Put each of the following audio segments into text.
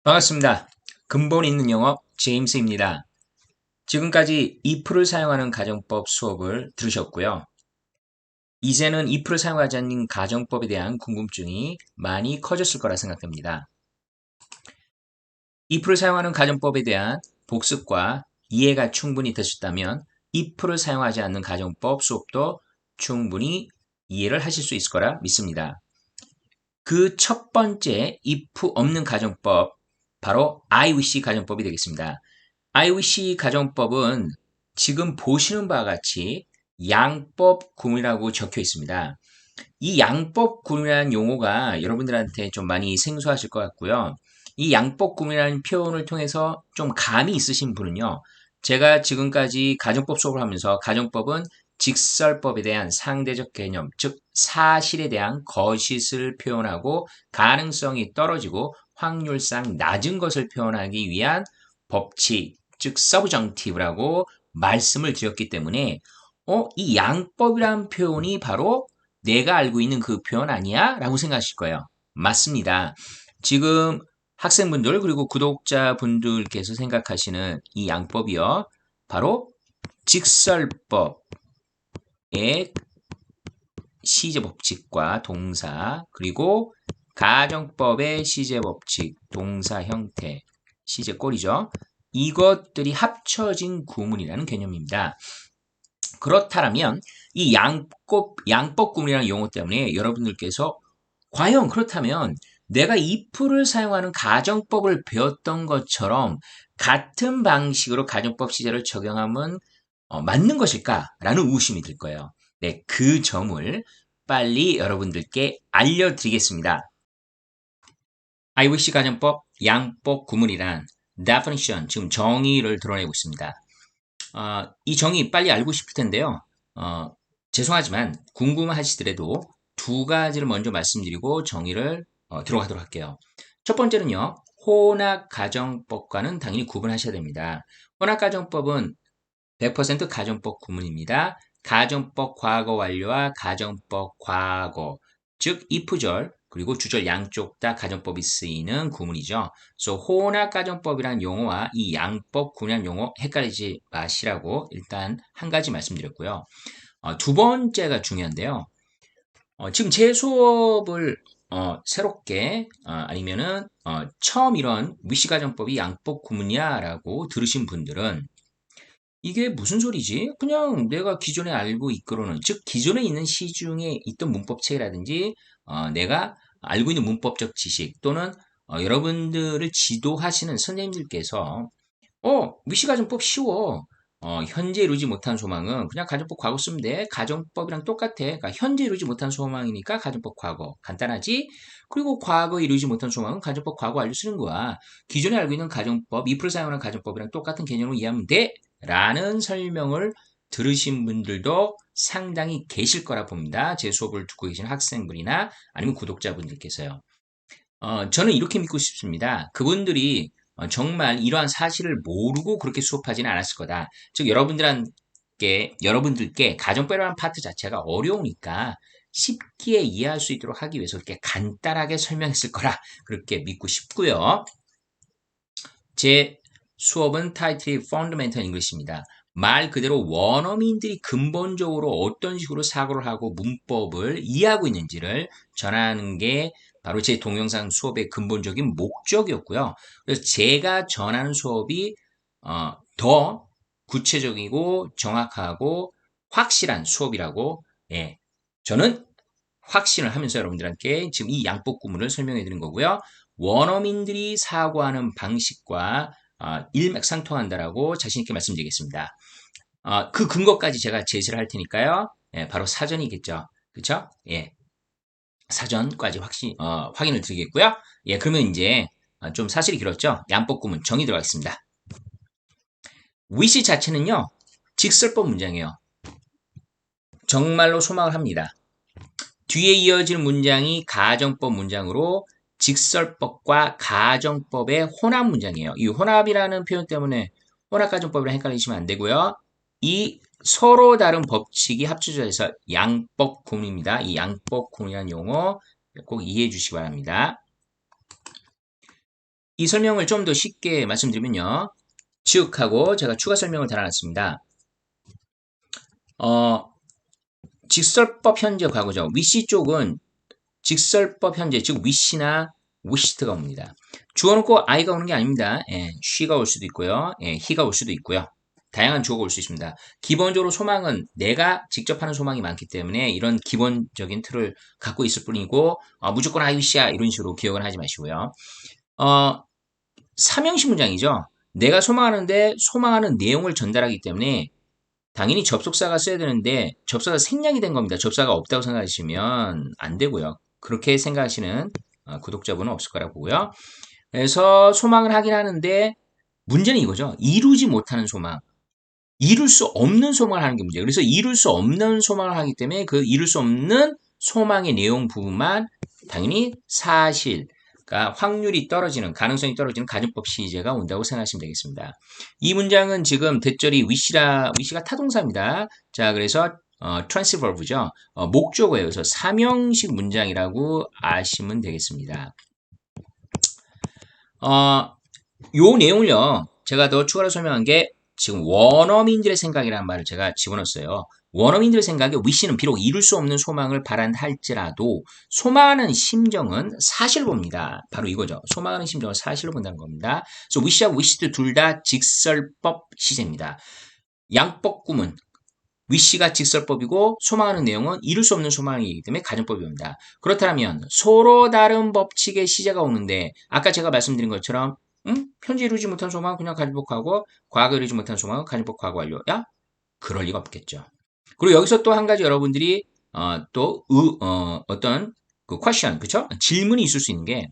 반갑습니다. 근본 있는 영어 제임스입니다. 지금까지 if를 사용하는 가정법 수업을 들으셨고요. 이제는 if를 사용하지 않는 가정법에 대한 궁금증이 많이 커졌을 거라 생각됩니다. if를 사용하는 가정법에 대한 복습과 이해가 충분히 되셨다면 if를 사용하지 않는 가정법 수업도 충분히 이해를 하실 수 있을 거라 믿습니다. 그 첫 번째 if 없는 가정법, 바로 I wish 가정법이 되겠습니다. I wish 가정법은 지금 보시는 바와 같이 양법구문이라고 적혀 있습니다. 이 양법구문이라는 용어가 여러분들한테 좀 많이 생소하실 것 같고요. 이 양법구문이라는 표현을 통해서 좀 감이 있으신 분은요. 제가 지금까지 가정법 수업을 하면서 가정법은 직설법에 대한 상대적 개념, 즉 사실에 대한 거짓을 표현하고 가능성이 떨어지고 확률상 낮은 것을 표현하기 위한 법칙, 즉 서브정티브라고 말씀을 드렸기 때문에 이 양법이라는 표현이 바로 내가 알고 있는 그 표현 아니야? 라고 생각하실 거예요. 맞습니다. 지금 학생분들 그리고 구독자분들께서 생각하시는 이 양법이요. 바로 직설법의 시제법칙과 동사 그리고 가정법의 시제법칙, 동사 형태, 시제꼴이죠. 이것들이 합쳐진 구문이라는 개념입니다. 그렇다면 이 양법구문이라는 용어 때문에 여러분들께서 과연 그렇다면 내가 if를 사용하는 가정법을 배웠던 것처럼 같은 방식으로 가정법 시제를 적용하면 맞는 것일까라는 의구심이 들 거예요. 네, 그 점을 빨리 여러분들께 알려드리겠습니다. I wish 가정법 양법 구문이란 definition, 지금 정의를 드러내고 있습니다. 이 정의 빨리 알고 싶을 텐데요. 죄송하지만 궁금하시더라도 두 가지를 먼저 말씀드리고 정의를 들어가도록 할게요. 첫 번째는요. 혼합가정법과는 당연히 구분하셔야 됩니다. 혼합가정법은 100% 가정법 구문입니다. 가정법 과거 완료와 가정법 과거, 즉 if절 그리고 주절 양쪽 다 가정법이 쓰이는 구문이죠. 그래서 혼합가정법이라는 용어와 이 양법 구문이라는 용어 헷갈리지 마시라고 일단 한 가지 말씀드렸고요. 두 번째가 중요한데요. 지금 제 수업을 새롭게 아니면은 처음 이런 위시가정법이 양법 구문이야라고 들으신 분들은 이게 무슨 소리지? 그냥 내가 기존에 알고 있거로는, 즉 기존에 있는 시중에 있던 문법책이라든지 내가 알고 있는 문법적 지식 또는 여러분들을 지도하시는 선생님들께서 위시가정법 쉬워. 현재 이루지 못한 소망은 그냥 가정법 과거 쓰면 돼. 가정법이랑 똑같아. 그러니까 현재 이루지 못한 소망이니까 가정법 과거. 간단하지? 그리고 과거 이루지 못한 소망은 가정법 과거 완료 쓰는 거야. 기존에 알고 있는 가정법, if를 사용하는 가정법이랑 똑같은 개념으로 이해하면 돼. 라는 설명을 들으신 분들도 상당히 계실 거라 봅니다. 제 수업을 듣고 계신 학생분이나 아니면 구독자분들께서요. 저는 이렇게 믿고 싶습니다. 그분들이 정말 이러한 사실을 모르고 그렇게 수업하지는 않았을 거다. 즉, 여러분들께 가정법이라는 파트 자체가 어려우니까 쉽게 이해할 수 있도록 하기 위해서 이렇게 간단하게 설명했을 거라 그렇게 믿고 싶고요. 제 수업은 타이틀이 Fundamental English입니다. 말 그대로 원어민들이 근본적으로 어떤 식으로 사고를 하고 문법을 이해하고 있는지를 전하는 게 바로 제 동영상 수업의 근본적인 목적이었고요. 그래서 제가 전하는 수업이 더 구체적이고 정확하고 확실한 수업이라고 저는 확신을 하면서 여러분들께 지금 이 양법 구문을 설명해 드린 거고요. 원어민들이 사고하는 방식과 일맥상통한다라고 자신 있게 말씀드리겠습니다. 그 근거까지 제가 제시를 할 테니까요. 바로 사전이겠죠. 그렇죠? 예. 사전까지 확인을 드리겠고요. 예, 그러면 이제 좀 사실이 길었죠? 양법 구문 정의 들어가겠습니다. wish 자체는요. 직설법 문장이에요. 정말로 소망을 합니다. 뒤에 이어지는 문장이 가정법 문장으로 직설법과 가정법의 혼합 문장이에요. 이 혼합이라는 표현 때문에 혼합가정법이랑 헷갈리시면 안 되고요. 이 서로 다른 법칙이 합쳐져 서 양법 구문입니다. 이 양법 구문이라는 용어 꼭 이해해 주시기 바랍니다. 이 설명을 좀 더 쉽게 말씀드리면요. 즉하고 제가 추가 설명을 달아놨습니다. 직설법 현재 과거죠. 위시 쪽은 직설법 현재, 즉 wish나 wished 가 옵니다. 주어놓고 I가 오는 게 아닙니다. 예, she가 올 수도 있고요. 예, he가 올 수도 있고요. 다양한 주어가 올 수 있습니다. 기본적으로 소망은 내가 직접 하는 소망이 많기 때문에 이런 기본적인 틀을 갖고 있을 뿐이고 무조건 I wish야 이런 식으로 기억을 하지 마시고요. 삼형식 문장이죠. 내가 소망하는데 소망하는 내용을 전달하기 때문에 당연히 접속사가 써야 되는데 접사가 생략이 된 겁니다. 접사가 없다고 생각하시면 안 되고요. 그렇게 생각하시는 구독자분은 없을 거라고 보고요. 그래서 소망을 하긴 하는데 문제는 이거죠. 이루지 못하는 소망. 이룰 수 없는 소망을 하는 게 문제예요. 그래서 이룰 수 없는 소망을 하기 때문에 그 이룰 수 없는 소망의 내용 부분만 당연히 사실, 그러니까 확률이 떨어지는, 가능성이 떨어지는 가정법 시제가 온다고 생각하시면 되겠습니다. 이 문장은 지금 대절이 wish가 타동사입니다. 자, 그래서 transitive verb죠. 목적어예요. 그래서 삼형식 문장이라고 아시면 되겠습니다. 요 내용을요, 제가 더 추가로 설명한 게 지금 원어민들의 생각이라는 말을 제가 집어넣었어요. 원어민들의 생각에 wish는 비록 이룰 수 없는 소망을 바란다 할지라도 소망하는 심정은 사실로 봅니다. 바로 이거죠. 소망하는 심정을 사실로 본다는 겁니다. 그래서 wish하고 wished 둘 다 직설법 시제입니다. 양법 구문 wish가 직설법이고 소망하는 내용은 이룰 수 없는 소망이기 때문에 가정법입니다. 그렇다면 서로 다른 법칙의 시제가 오는데 아까 제가 말씀드린 것처럼 현재 이루지 못한 소망은 그냥 가정법하고 과거 이루지 못한 소망은 가정법 과거 완료. 야? 그럴 리가 없겠죠. 그리고 여기서 또 한 가지 여러분들이 어떤 그 퀘션, 그쵸? 질문이 있을 수 있는 게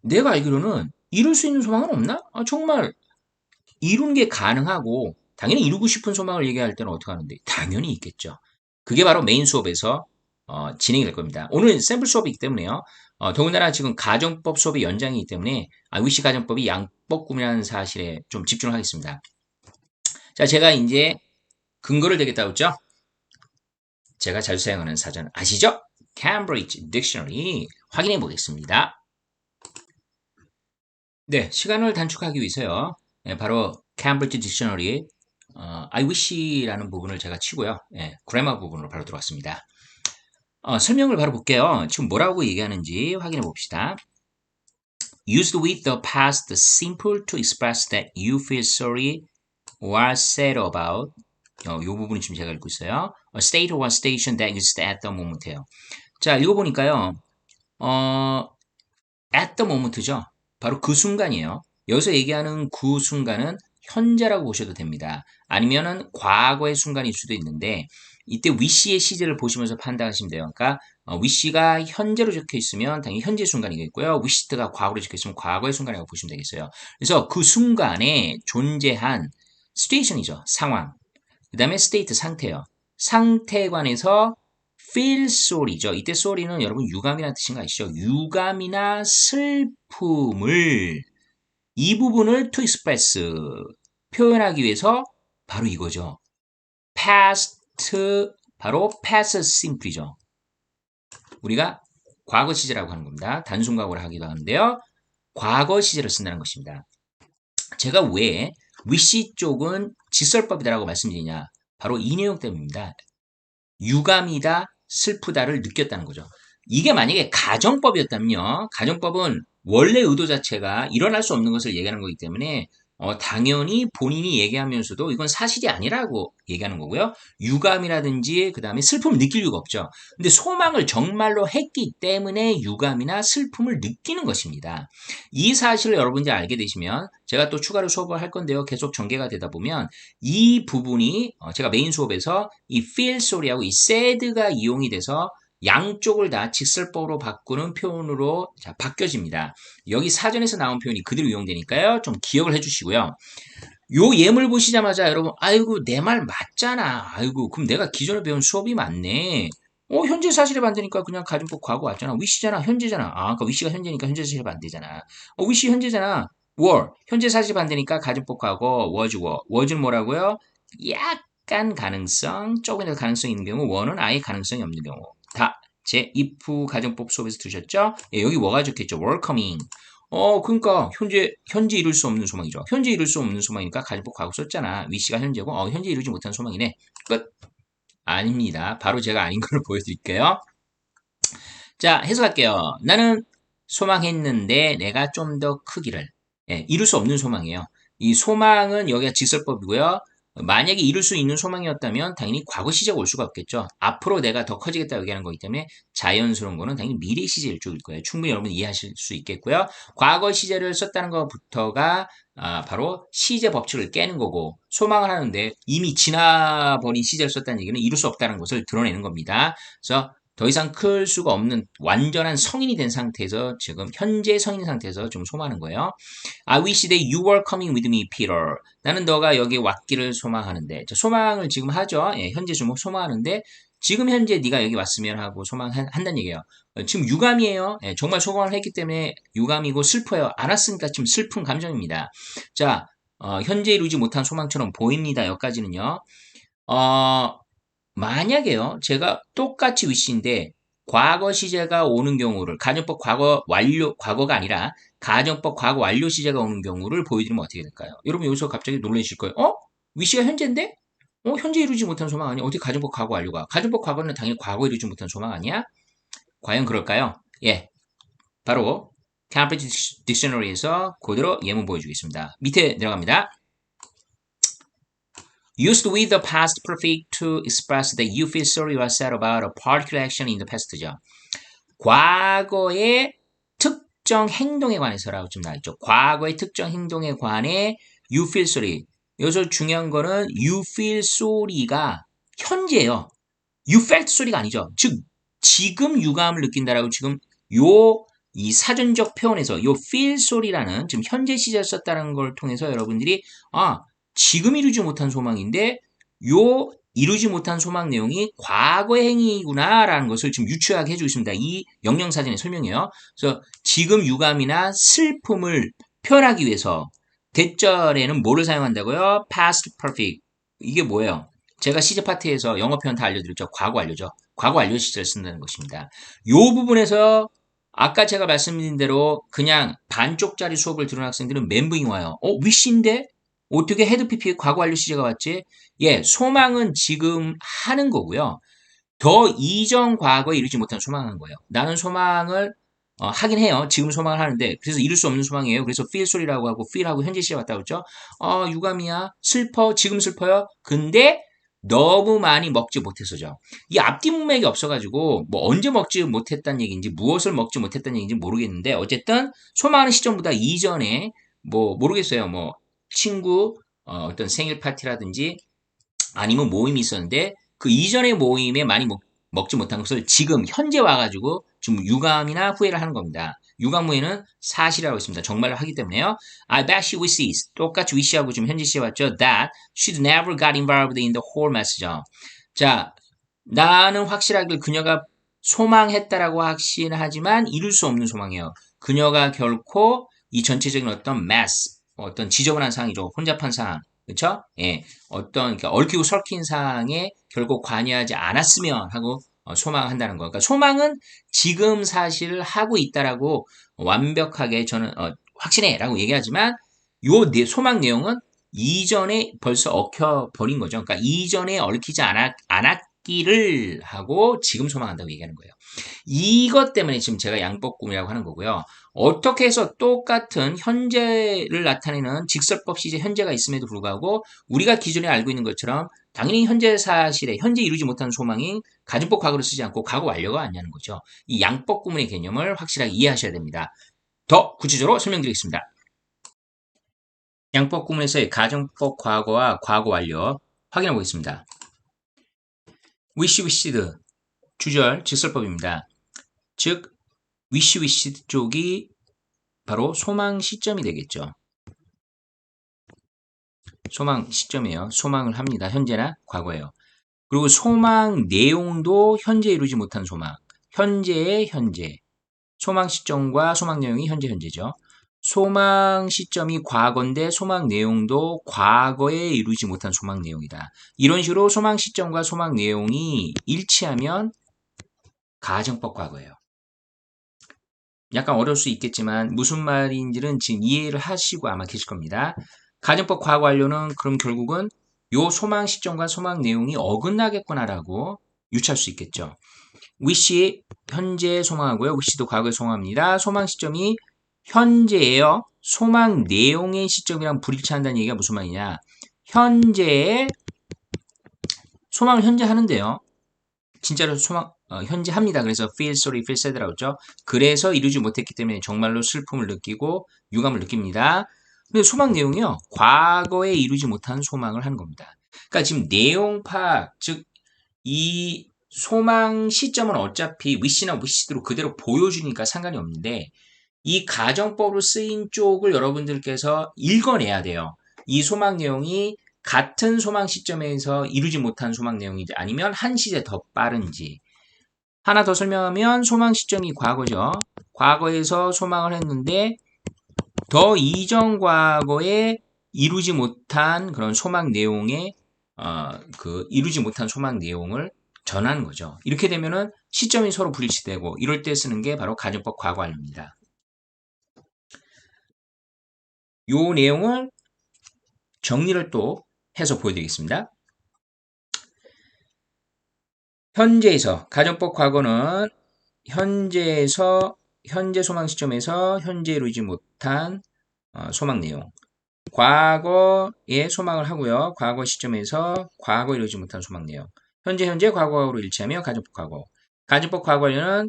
내가 알기로는 이룰 수 있는 소망은 없나? 정말 이루는 게 가능하고 당연히 이루고 싶은 소망을 얘기할 때는 어떻게 하는데? 당연히 있겠죠. 그게 바로 메인 수업에서 진행이 될 겁니다. 오늘 샘플 수업이기 때문에요. 더군다나 지금 가정법 수업의 연장이기 때문에 위시 가정법이 양법구문이라는 사실에 좀 집중을 하겠습니다. 자, 제가 이제 근거를 대겠다고 했죠? 제가 자주 사용하는 사전 아시죠? Cambridge Dictionary 확인해 보겠습니다. 네, 시간을 단축하기 위해서요. 네, 바로 Cambridge Dictionary I wish라는 부분을 제가 치고요. 그래머 부분으로 바로 들어왔습니다. 설명을 바로 볼게요. 지금 뭐라고 얘기하는지 확인해 봅시다. Used with the past simple to express that you feel sorry or sad about. 이 부분이 지금 제가 읽고 있어요. A state or station that exists at the moment예요. 자, 읽어보니까요. at the moment죠. 바로 그 순간이에요. 여기서 얘기하는 그 순간은 현재라고 보셔도 됩니다. 아니면은 과거의 순간일 수도 있는데 이때 wish의 시제를 보시면서 판단하시면 돼요. 그러니까 wish가 현재로 적혀 있으면 당연히 현재 순간이겠고요. wished가 과거로 적혀 있으면 과거의 순간이라고 보시면 되겠어요. 그래서 그 순간에 존재한 situation이죠. 상황. 그 다음에 state 상태요. 상태에 관해서 feel sorry죠. 이때 sorry는 여러분 유감이라는 뜻인 거 아시죠? 유감이나 슬픔을 이 부분을 to express 표현하기 위해서 바로 이거죠. past 바로 past simple이죠. 우리가 과거 시제라고 하는 겁니다. 단순 과거를 하기도 하는데요. 과거 시제를 쓴다는 것입니다. 제가 왜 wish 쪽은 직설법이다라고 말씀드리냐? 바로 이 내용 때문입니다. 유감이다, 슬프다를 느꼈다는 거죠. 이게 만약에 가정법이었다면요. 가정법은 원래 의도 자체가 일어날 수 없는 것을 얘기하는 거기 때문에 당연히 본인이 얘기하면서도 이건 사실이 아니라고 얘기하는 거고요. 유감이라든지 그 다음에 슬픔을 느낄 이유가 없죠. 근데 소망을 정말로 했기 때문에 유감이나 슬픔을 느끼는 것입니다. 이 사실을 여러분들이 알게 되시면 제가 또 추가로 수업을 할 건데요. 계속 전개가 되다 보면 이 부분이 제가 메인 수업에서 이 feel sorry하고 이 sad가 이용이 돼서 양쪽을 다 직설법으로 바꾸는 표현으로 바뀌어집니다. 여기 사전에서 나온 표현이 그대로 이용되니까요. 좀 기억을 해주시고요. 요 예물 보시자마자 여러분 아이고 내 말 맞잖아. 아이고 그럼 내가 기존에 배운 수업이 맞네. 현재 사실에 반대니까 그냥 가정법 과거 왔잖아. wish잖아. 현재잖아. 그러니까 wish가 현재니까 현재 사실에 반대잖아. wish 현재잖아. were 현재 사실 반대니까 가정법 과거 was는 뭐라고요? 약간 가능성, 조금이라도 가능성이 있는 경우 were는 아예 가능성이 없는 경우. 다 제 if 가정법 수업에서 들으셨죠? 여기 뭐가 적혀있죠? were coming. 그러니까 현재 이룰 수 없는 소망이죠. 현재 이룰 수 없는 소망이니까 가정법 과거 썼잖아. 위시가 현재고 현재 이루지 못한 소망이네. 끝. 아닙니다. 바로 제가 아닌 걸 보여드릴게요. 자, 해석할게요. 나는 소망했는데 내가 좀 더 크기를. 예, 이룰 수 없는 소망이에요. 이 소망은 여기가 직설법이고요. 만약에 이룰 수 있는 소망이었다면 당연히 과거 시제가 올 수가 없겠죠. 앞으로 내가 더 커지겠다 얘기하는 거기 때문에 자연스러운 거는 당연히 미래 시제일 쪽일 거예요. 충분히 여러분 이해하실 수 있겠고요. 과거 시제를 썼다는 것부터가 바로 시제 법칙을 깨는 거고 소망을 하는데 이미 지나버린 시제를 썼다는 얘기는 이룰 수 없다는 것을 드러내는 겁니다. 그래서 더 이상 클 수가 없는 완전한 성인이 된 상태에서 지금 현재 성인 상태에서 좀 소망하는 거예요. I wish that you were coming with me, Peter. 나는 너가 여기 왔기를 소망하는데 소망을 지금 하죠. 예, 현재 좀 소망하는데 지금 현재 네가 여기 왔으면 하고 소망한다는 얘기예요. 지금 유감이에요. 예, 정말 소망을 했기 때문에 유감이고 슬퍼요. 안 왔으니까 지금 슬픈 감정입니다. 자, 현재 이루지 못한 소망처럼 보입니다. 여기까지는요. 만약에요, 제가 똑같이 위시인데, 과거 시제가 오는 경우를, 가정법 과거 완료, 과거가 아니라, 가정법 과거 완료 시제가 오는 경우를 보여드리면 어떻게 될까요? 여러분 여기서 갑자기 놀라실 거예요. 위시가 현재인데? 현재 이루지 못한 소망 아니야? 어떻게 가정법 과거 완료가? 가정법 과거는 당연히 과거 이루지 못한 소망 아니야? 과연 그럴까요? 예, 바로, Cambridge Dictionary에서 그대로 예문 보여주겠습니다. 밑에 내려갑니다. Used with the past perfect to express that you feel sorry or sad about a particular action in the past죠. 과거의 특정 행동에 관해서라고 좀 나와있죠. 과거의 특정 행동에 관해 you feel sorry. 여기서 중요한 거는 you feel sorry가 현재예요. you felt sorry가 아니죠. 즉 지금 유감을 느낀다라고 지금 이 사전적 표현에서 요 feel sorry라는 지금 현재 시제를 썼다는 걸 통해서 여러분들이 지금 이루지 못한 소망인데 요 이루지 못한 소망 내용이 과거의 행위구나라는 것을 지금 유추하게 해주고 있습니다. 이 영영사전의 설명이에요. 그래서 지금 유감이나 슬픔을 표현하기 위해서 대절에는 뭐를 사용한다고요? past perfect. 이게 뭐예요? 제가 시제 파트에서 영어 표현 다 알려드렸죠. 과거 완료죠. 과거 완료 시제를 쓴다는 것입니다. 요 부분에서 아까 제가 말씀드린 대로 그냥 반쪽짜리 수업을 들은 학생들은 멘붕이 와요. 위시인데? 어떻게 헤드 PP에 과거 완료 시제가 왔지? 예, 소망은 지금 하는 거고요. 더 이전 과거에 이루지 못한 소망한 거예요. 나는 소망을 하긴 해요. 지금 소망을 하는데 그래서 이룰 수 없는 소망이에요. 그래서 feel sorry라고 하고 feel하고 현재 시제 왔다고 했죠. 유감이야. 슬퍼. 지금 슬퍼요. 근데 너무 많이 먹지 못해서죠. 이 앞뒤 문맥이 없어가지고 뭐 언제 먹지 못했다는 얘기인지 무엇을 먹지 못했다는 얘기인지 모르겠는데 어쨌든 소망하는 시점보다 이전에 뭐 모르겠어요. 뭐 친구 어떤 생일 파티라든지 아니면 모임이 있었는데 그 이전의 모임에 많이 먹지 못한 것을 지금 현재 와가지고 지금 유감이나 후회를 하는 겁니다. 유감 후회는 사실이라고 있습니다. 정말로 하기 때문에요. I bet she wishes. 똑같이 wish하고 지금 현재 시에 왔죠. That she'd never got involved in the whole mess죠. 자, 나는 확실하길 그녀가 소망했다라고 확신하지만 이룰 수 없는 소망이에요. 그녀가 결코 이 전체적인 어떤 mess, 어떤 지저분한 상황이죠. 혼잡한 상황. 그렇죠? 예. 어떤 얽히고 설킨 상황에 결국 관여하지 않았으면 하고 소망한다는 거. 그러니까 소망은 지금 사실을 하고 있다라고 완벽하게 저는 확신해라고 얘기하지만 요 소망 내용은 이전에 벌써 얽혀버린 거죠. 그러니까 이전에 얽히지 않았기를 하고 지금 소망한다고 얘기하는 거예요. 이것 때문에 지금 제가 양법꿈이라고 하는 거고요. 어떻게 해서 똑같은 현재를 나타내는 직설법 시제 현재가 있음에도 불구하고 우리가 기존에 알고 있는 것처럼 당연히 현재 사실에 현재 이루지 못한 소망이 가정법 과거를 쓰지 않고 과거 완료가 아니냐는 거죠. 이 양법 구문의 개념을 확실하게 이해하셔야 됩니다. 더 구체적으로 설명드리겠습니다. 양법 구문에서의 가정법 과거와 과거 완료 확인해 보겠습니다. wish wished 주절 직설법입니다. 즉 wish wished 쪽이 바로 소망 시점이 되겠죠. 소망 시점이에요. 소망을 합니다. 현재나 과거예요. 그리고 소망 내용도 현재 이루지 못한 소망. 현재의 현재. 소망 시점과 소망 내용이 현재죠. 소망 시점이 과거인데 소망 내용도 과거에 이루지 못한 소망 내용이다. 이런 식으로 소망 시점과 소망 내용이 일치하면 가정법 과거예요. 약간 어려울 수 있겠지만 무슨 말인지는 지금 이해를 하시고 아마 계실 겁니다. 가정법 과거 완료는 그럼 결국은 요 소망 시점과 소망 내용이 어긋나겠구나라고 유추할 수 있겠죠. wish 현재 소망하고요. wish도 과거에 소망합니다. 소망 시점이 현재예요. 소망 내용의 시점이랑 불일치한다는 얘기가 무슨 말이냐? 현재의 소망을 현재 하는데요. 진짜로 소망 현재 합니다. 그래서 feel sorry, feel sad라고 했죠. 그래서 이루지 못했기 때문에 정말로 슬픔을 느끼고 유감을 느낍니다. 근데 소망 내용이요. 과거에 이루지 못한 소망을 하는 겁니다. 그러니까 지금 내용 파악, 즉 이 소망 시점은 어차피 wish나 wish대로 그대로 보여주니까 상관이 없는데 이 가정법으로 쓰인 쪽을 여러분들께서 읽어내야 돼요. 이 소망 내용이 같은 소망 시점에서 이루지 못한 소망 내용인지 아니면 한 시제 더 빠른지. 하나 더 설명하면 소망 시점이 과거죠. 과거에서 소망을 했는데 더 이전 과거에 이루지 못한 그런 소망 내용의 이루지 못한 소망 내용을 전하는 거죠. 이렇게 되면은 시점이 서로 불일치되고 이럴 때 쓰는 게 바로 가정법 과거 완료입니다. 요 내용을 정리를 또 해서 보여드리겠습니다. 현재에서 가정법 과거는 현재에서 현재 소망 시점에서 현재 이루지 못한 소망 내용. 과거에 소망을 하고요. 과거 시점에서 과거 이루지 못한 소망 내용. 현재 과거로 일치하며 가정법 과거. 가정법 과거는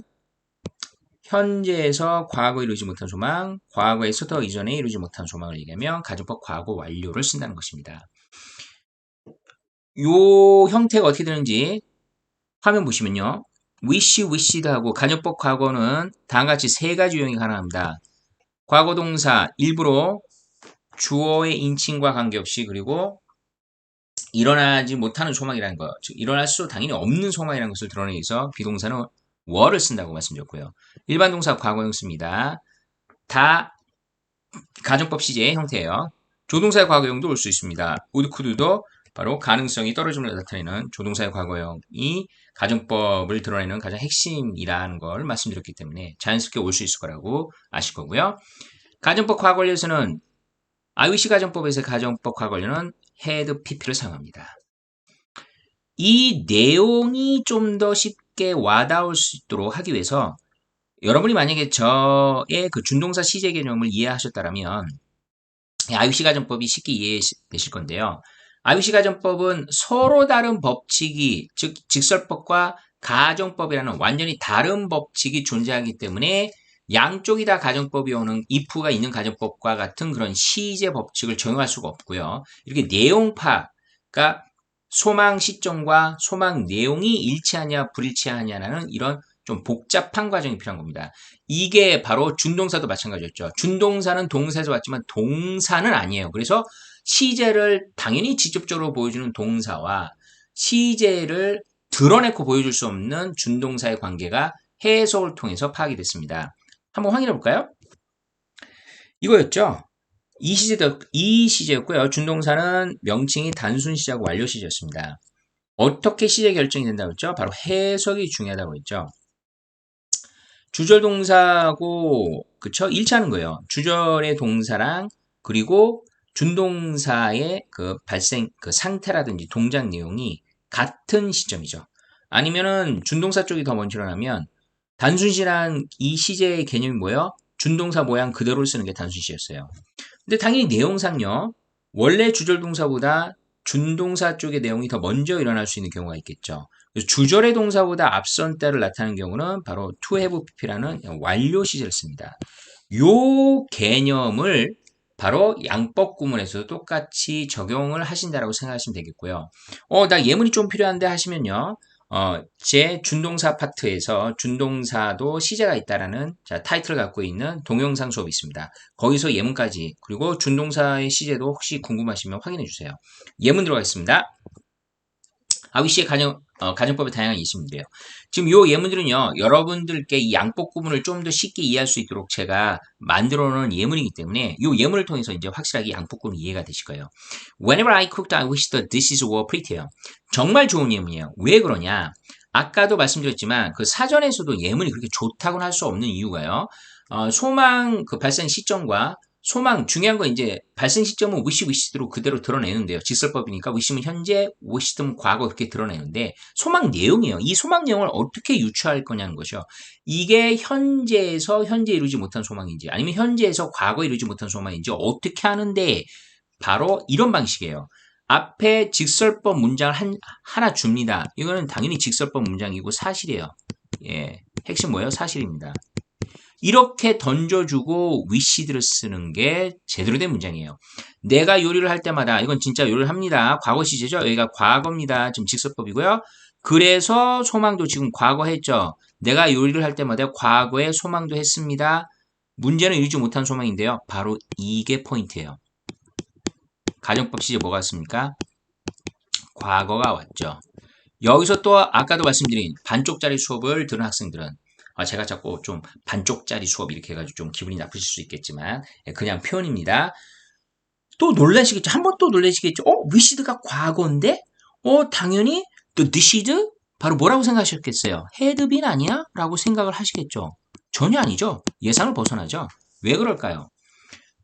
현재에서 과거 이루지 못한 소망, 과거에서 더 이전에 이루지 못한 소망을 얘기하면 가정법 과거 완료를 쓴다는 것입니다. 요 형태가 어떻게 되는지 화면 보시면요. wish, wished하고 가정법 과거는 다음과 같이 세 가지 유형이 가능합니다. 과거 동사 일부러 주어의 인칭과 관계없이 그리고 일어나지 못하는 소망이라는 것, 즉 일어날 수 당연히 없는 소망이라는 것을 드러내기 위해서 비동사는 were를 쓴다고 말씀드렸고요. 일반 동사 과거형 씁니다. 다 가정법 시제의 형태예요. 조동사의 과거형도 올 수 있습니다. would, could도 바로 가능성이 떨어짐을 나타내는 조동사의 과거형이 가정법을 드러내는 가장 핵심이라는 걸 말씀드렸기 때문에 자연스럽게 올 수 있을 거라고 아실 거고요. 가정법 과거 완료에서는 IWC 가정법에서 가정법 과거 완료는 had pp를 사용합니다. 이 내용이 좀 더 쉽게 와닿을 수 있도록 하기 위해서 여러분이 만약에 저의 그 준동사 시제 개념을 이해하셨다면 IWC 가정법이 쉽게 이해되실 건데요. IWC 가정법은 서로 다른 법칙이 즉 직설법과 가정법이라는 완전히 다른 법칙이 존재하기 때문에 양쪽이 다 가정법이 오는 if가 있는 가정법과 같은 그런 시제 법칙을 적용할 수가 없고요. 이렇게 내용파, 그러니까 소망 시점과 소망 내용이 일치하냐 불일치하냐는 이런 좀 복잡한 과정이 필요한 겁니다. 이게 바로 준동사도 마찬가지였죠. 준동사는 동사에서 왔지만 동사는 아니에요. 그래서 시제를 당연히 직접적으로 보여주는 동사와 시제를 드러내고 보여줄 수 없는 준동사의 관계가 해석을 통해서 파악이 됐습니다. 한번 확인해 볼까요? 이거였죠. 이 시제였고요. 준동사는 명칭이 단순 시제하고 완료 시제였습니다. 어떻게 시제 결정이 된다고 했죠? 바로 해석이 중요하다고 했죠. 주절 동사하고 그쵸? 일치하는 거예요. 주절의 동사랑 그리고 준동사의 그 발생 그 상태라든지 동작 내용이 같은 시점이죠. 아니면은 준동사 쪽이 더 먼저 일어나면 단순시란 이 시제의 개념이 뭐예요? 준동사 모양 그대로 쓰는 게 단순시였어요. 근데 당연히 내용상요. 원래 주절 동사보다 준동사 쪽의 내용이 더 먼저 일어날 수 있는 경우가 있겠죠. 그래서 주절의 동사보다 앞선 때를 나타내는 경우는 바로 to have pp라는 완료 시제를 씁니다. 요 개념을 바로 양법 구문에서도 똑같이 적용을 하신다라고 생각하시면 되겠고요. 나 예문이 좀 필요한데 하시면요. 제 준동사 파트에서 준동사도 시제가 있다라는 타이틀을 갖고 있는 동영상 수업이 있습니다. 거기서 예문까지 그리고 준동사의 시제도 혹시 궁금하시면 확인해 주세요. 예문 들어가겠습니다. 아위씨의 가정법의 다양한 예시인데요. 지금 이 예문들은요, 여러분들께 이 양법 구문을 좀 더 쉽게 이해할 수 있도록 제가 만들어 놓은 예문이기 때문에 이 예문을 통해서 이제 확실하게 양법 구문 이해가 되실 거예요. Whenever I cooked, I wished the dishes were prettier. 정말 좋은 예문이에요. 왜 그러냐? 아까도 말씀드렸지만 그 사전에서도 예문이 그렇게 좋다고는 할 수 없는 이유가요. 소망 그 발생 시점과 소망 중요한 건 이제 발생 시점은 wish로 그대로 드러내는데요. 직설법이니까 wish는 현재, wish는 과거 이렇게 드러내는데 소망 내용이에요. 이 소망 내용을 어떻게 유추할 거냐는 거죠. 이게 현재에서 현재 이루지 못한 소망인지 아니면 현재에서 과거 이루지 못한 소망인지 어떻게 하는데 바로 이런 방식이에요. 앞에 직설법 문장을 하나 줍니다. 이거는 당연히 직설법 문장이고 사실이에요. 예, 핵심 뭐예요? 사실입니다. 이렇게 던져주고 wish들을 쓰는 게 제대로 된 문장이에요. 내가 요리를 할 때마다 이건 진짜 요리를 합니다. 과거 시제죠. 여기가 과거입니다. 지금 직설법이고요. 그래서 소망도 지금 과거 했죠. 내가 요리를 할 때마다 과거에 소망도 했습니다. 문제는 이루지 못한 소망인데요. 바로 이게 포인트예요. 가정법 시제 뭐가 왔습니까? 과거가 왔죠. 여기서 또 아까도 말씀드린 반쪽짜리 수업을 들은 학생들은 제가 자꾸 좀 반쪽짜리 수업 이렇게 해가지고 좀 기분이 나쁘실 수 있겠지만 그냥 표현입니다. 또 놀라시겠죠. 한 번 또 놀라시겠죠. wished가 과거인데 당연히 또 dishid 바로 뭐라고 생각하셨겠어요? had been 아니야? 라고 생각을 하시겠죠. 전혀 아니죠. 예상을 벗어나죠. 왜 그럴까요?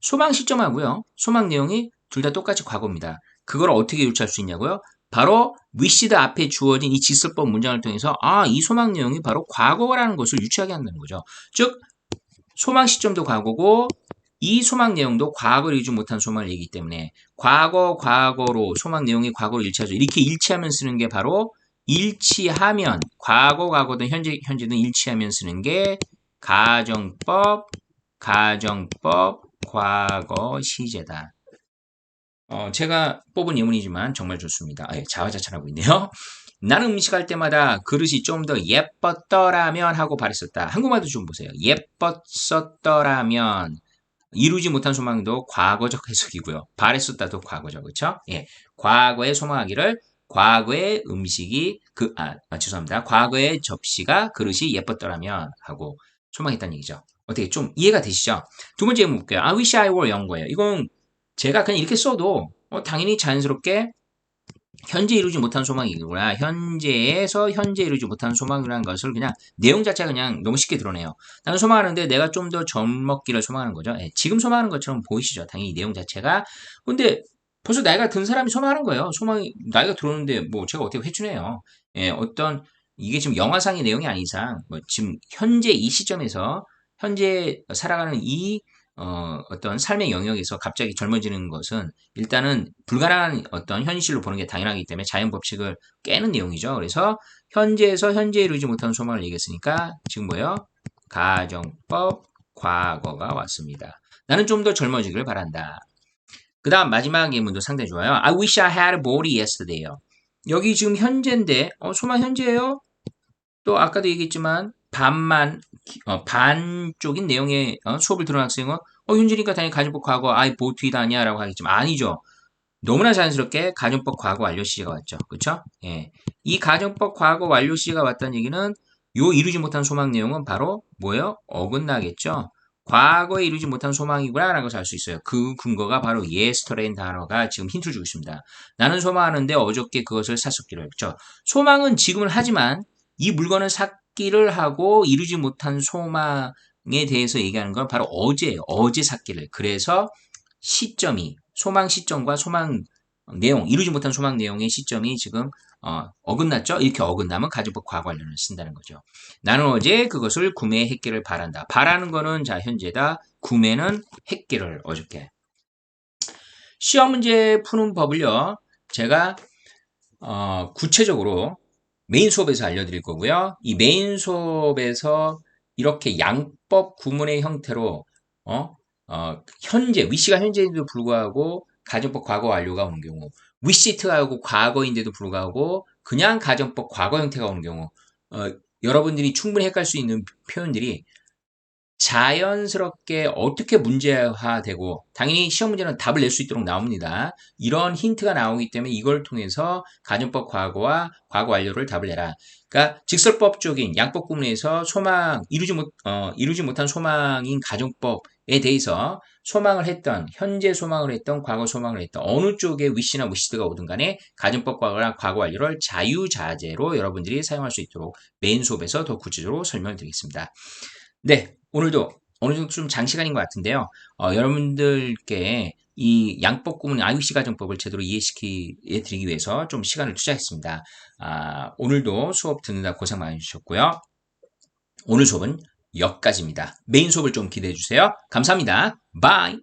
소망 시점하고요. 소망 내용이 둘 다 똑같이 과거입니다. 그걸 어떻게 유추할 수 있냐고요? 바로 wished 앞에 주어진 이 직설법 문장을 통해서 이 소망 내용이 바로 과거라는 것을 유추하게 한다는 거죠. 즉 소망 시점도 과거고 이 소망 내용도 과거를 이루지 못한 소망을 얘기하기 때문에 과거로 소망 내용이 과거로 일치하죠. 이렇게 일치하면 쓰는 게 바로 일치하면 과거든 현재든 일치하면 쓰는 게 가정법 과거 시제다. 제가 뽑은 예문이지만 정말 좋습니다. 자화자찬하고 있네요. 나는 음식할 때마다 그릇이 좀 더 예뻤더라면 하고 바랬었다. 한국말도 좀 보세요. 예뻤었더라면 이루지 못한 소망도 과거적 해석이고요. 바랬었다도 과거적, 그렇죠? 예, 과거에 소망하기를 과거의 음식이 죄송합니다. 과거의 접시가 그릇이 예뻤더라면 하고 소망했다는 얘기죠. 어떻게 좀 이해가 되시죠? 두 번째 예문 볼게요. I wish I were young 거예요. 이건 제가 그냥 이렇게 써도 당연히 자연스럽게 현재 이루지 못한 소망이구나. 현재에서 현재 이루지 못한 소망이라는 것을 그냥 내용 자체가 그냥 너무 쉽게 드러내요. 나는 소망하는데 내가 좀 더 젊먹기를 소망하는 거죠. 지금 소망하는 것처럼 보이시죠? 당연히 내용 자체가. 근데 벌써 나이가 든 사람이 소망하는 거예요. 소망이 나이가 들어오는데 뭐 제가 어떻게 해주네요. 어떤 이게 지금 영화상의 내용이 아닌 이상 지금 현재 이 시점에서 현재 살아가는 이 어떤 삶의 영역에서 갑자기 젊어지는 것은 일단은 불가능한 어떤 현실로 보는 게 당연하기 때문에 자연 법칙을 깨는 내용이죠. 그래서 현재에서 현재 이루지 못하는 소망을 얘기했으니까 지금 뭐예요? 가정법 과거가 왔습니다. 나는 좀 더 젊어지길 바란다. 그 다음 마지막 예문도 상당히 좋아요. I wish I had a body yesterday요. 여기 지금 현재인데 소망 현재예요? 또 아까도 얘기했지만 반쪽인 내용의 수업을 들은 학생은 현재니까 당연히 가정법 과거 I bought it 아니야 라고 하겠지만 아니죠. 너무나 자연스럽게 가정법 과거 완료 시제가 왔죠. 그쵸? 예. 이 가정법 과거 완료 시제가 왔다는 얘기는 요 이루지 못한 소망 내용은 바로 뭐예요? 어긋나겠죠. 과거에 이루지 못한 소망이구나 라는 것을 알 수 있어요. 그 근거가 바로 yesterday인 단어가 지금 힌트를 주고 있습니다. 나는 소망하는데 어저께 그것을 샀었기로 했죠. 소망은 지금을 하지만 이 물건을 샀기를 하고 이루지 못한 소망에 대해서 얘기하는 건 바로 어제예요. 어제 샀기를. 그래서 시점이 소망 시점과 소망 내용, 이루지 못한 소망 내용의 시점이 지금 어긋났죠? 이렇게 어긋나면 가정법 과거 완료를 쓴다는 거죠. 나는 어제 그것을 구매했기를 바란다. 바라는 거는 자 현재다. 구매는 했기를 어저께. 시험 문제 푸는 법을요. 제가 구체적으로 메인 수업에서 알려드릴 거고요. 이 메인 수업에서 이렇게 양법 구문의 형태로 현재, wish가 현재인데도 불구하고 가정법 과거 완료가 오는 경우, wish트하고 과거인데도 불구하고 그냥 가정법 과거 형태가 오는 경우, 여러분들이 충분히 헷갈릴 수 있는 표현들이 자연스럽게 어떻게 문제화되고 당연히 시험 문제는 답을 낼 수 있도록 나옵니다. 이런 힌트가 나오기 때문에 이걸 통해서 가정법 과거와 과거 완료를 답을 내라. 그러니까 직설법적인 양법 구문에서 이루지 못한 소망인 가정법에 대해서 소망을 했던 현재 소망을 했던 과거 소망을 했던 어느 쪽에 wish나 wished가 오든 간에 가정법 과거랑 과거 완료를 자유자재로 여러분들이 사용할 수 있도록 메인 수업에서 더 구체적으로 설명을 드리겠습니다. 네, 오늘도 어느 정도 좀 장시간인 것 같은데요. 여러분들께 이 양법 구문 IUC 가정법을 제대로 이해시켜 드리기 위해서 좀 시간을 투자했습니다. 오늘도 수업 듣는다 고생 많으셨고요. 오늘 수업은 여기까지입니다. 메인 수업을 좀 기대해 주세요. 감사합니다. 바이.